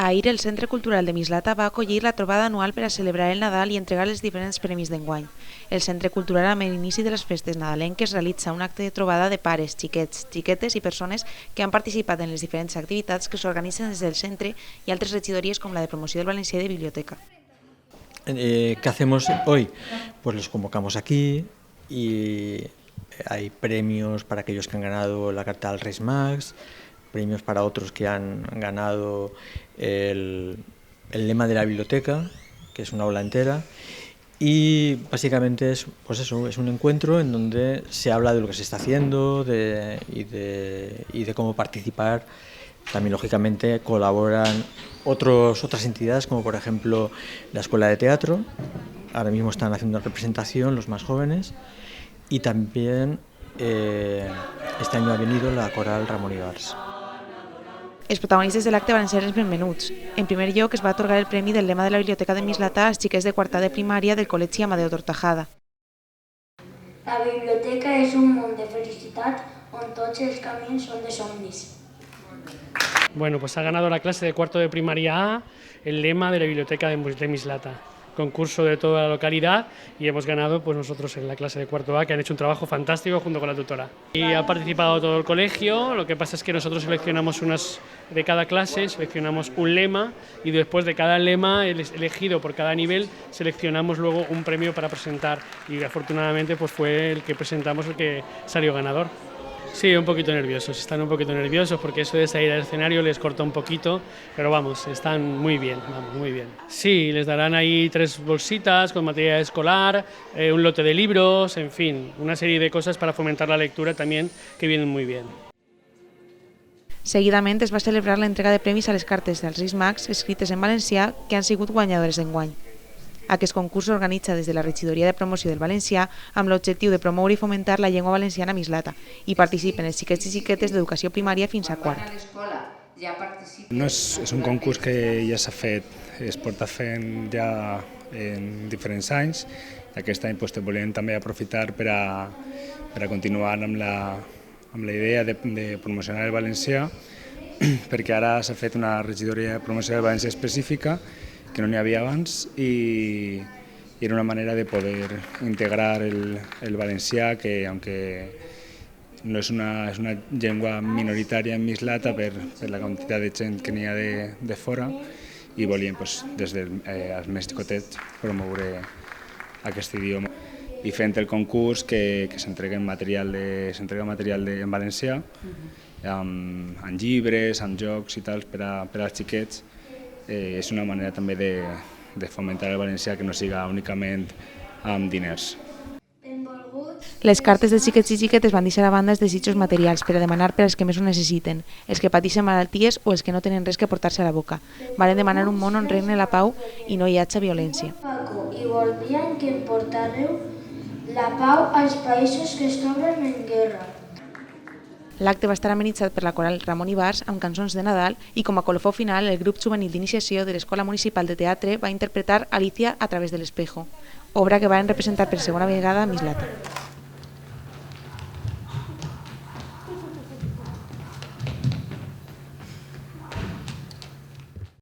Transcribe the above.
Ahir el Centre Cultural de Mislata va acollir la trobada anual per a celebrar el Nadal i entregar els diferents premis d'enguany. El Centre Cultural, amb l'inici de les festes nadalenques, realitza un acte de trobada de pares, xiquets, xiquetes i persones que han participat en les diferents activitats que s'organitzen des del centre i altres regidories com la de promoció del valencià i de biblioteca. ¿Qué hacemos hoy? Pues los convocamos aquí y hay premios para aquellos que han ganado la carta al Reis Mags, premios para otros que han ganado el lema de la biblioteca, que es una aula entera, y básicamente es, pues eso, es un encuentro en donde se habla de lo que se está haciendo y de cómo participar. También, lógicamente, colaboran otras entidades, como por ejemplo la Escuela de Teatro. Ahora mismo están haciendo una representación los más jóvenes, y también este año ha venido la Coral Ramon Ibarz. Els protagonistes de l'acte van ser els benvenuts. En primer lloc es va atorgar el premi del lema de la Biblioteca de Mislata als xiquets de quarta de primària del Col·legi Amadeu Tortajada. La biblioteca és un món de felicitat on tots els camins són de somnis. Bueno, pues ha ganado la clase de cuarto de primaria A el lema de la Biblioteca de Mislata. Concurso de toda la localidad, y hemos ganado pues nosotros en la clase de cuarto A, que han hecho un trabajo fantástico junto con la tutora. Y ha participado todo el colegio. Lo que pasa es que nosotros seleccionamos de cada clase, seleccionamos un lema, y después de cada lema elegido por cada nivel seleccionamos luego un premio para presentar, y afortunadamente pues fue el que presentamos el que salió ganador. Sí, un poquito nerviosos, están un poquito nerviosos porque eso de salir al escenario les corta un poquito, pero vamos, están muy bien, vamos, muy bien. Sí, les darán ahí 3 bolsitas con material escolar, un lote de libros, en fin, una serie de cosas para fomentar la lectura también, que vienen muy bien. Seguidament es va celebrar l'entrega de premis a les cartes dels Reis Mags escrites en valencià que han sigut guanyadores d'enguany. Aquest concurs s'organitza des de la Regidoria de Promoció del Valencià amb l'objectiu de promoure i fomentar la llengua valenciana a Mislata, i participen els xiquets i xiquetes d'educació primària fins a quart. No és un concurs que ja s'ha fet, es porta fent ja en diferents anys. Aquest any volem també aprofitar per a continuar amb la idea de promocionar el valencià, perquè ara s'ha fet una regidoria de promoció del valencià específica que no n'hi havia abans, i era una manera de poder integrar el valencià, que aunque no és una llengua minoritària en Mislata per la quantitat de gent que n'hi ha de fora, i volíem des dels més xicotets promoure aquest idioma. I fent el concurs que s'entrega material en valencià, amb llibres, amb jocs i tal per als xiquets. És una manera també de fomentar el valencià, que no siga únicament amb diners. Les cartes dels xiquets i xiquetes van deixar a banda els desitjos materials per a demanar per als que més ho necessiten, els que pateixen malalties o els que no tenen res que portar-se a la boca. Varen demanar un món on regne la pau i no hi hagi violència. I voldrien que portareu la pau als països que es troben en guerra. L'acte va estar amenitzat per la Coral Ramon Ibarz amb cançons de Nadal, i com a colofó final el grup juvenil d'iniciació de l'Escola Municipal de Teatre va interpretar Alicia a través de l'espejo, obra que varen representar per segona vegada a Mislata.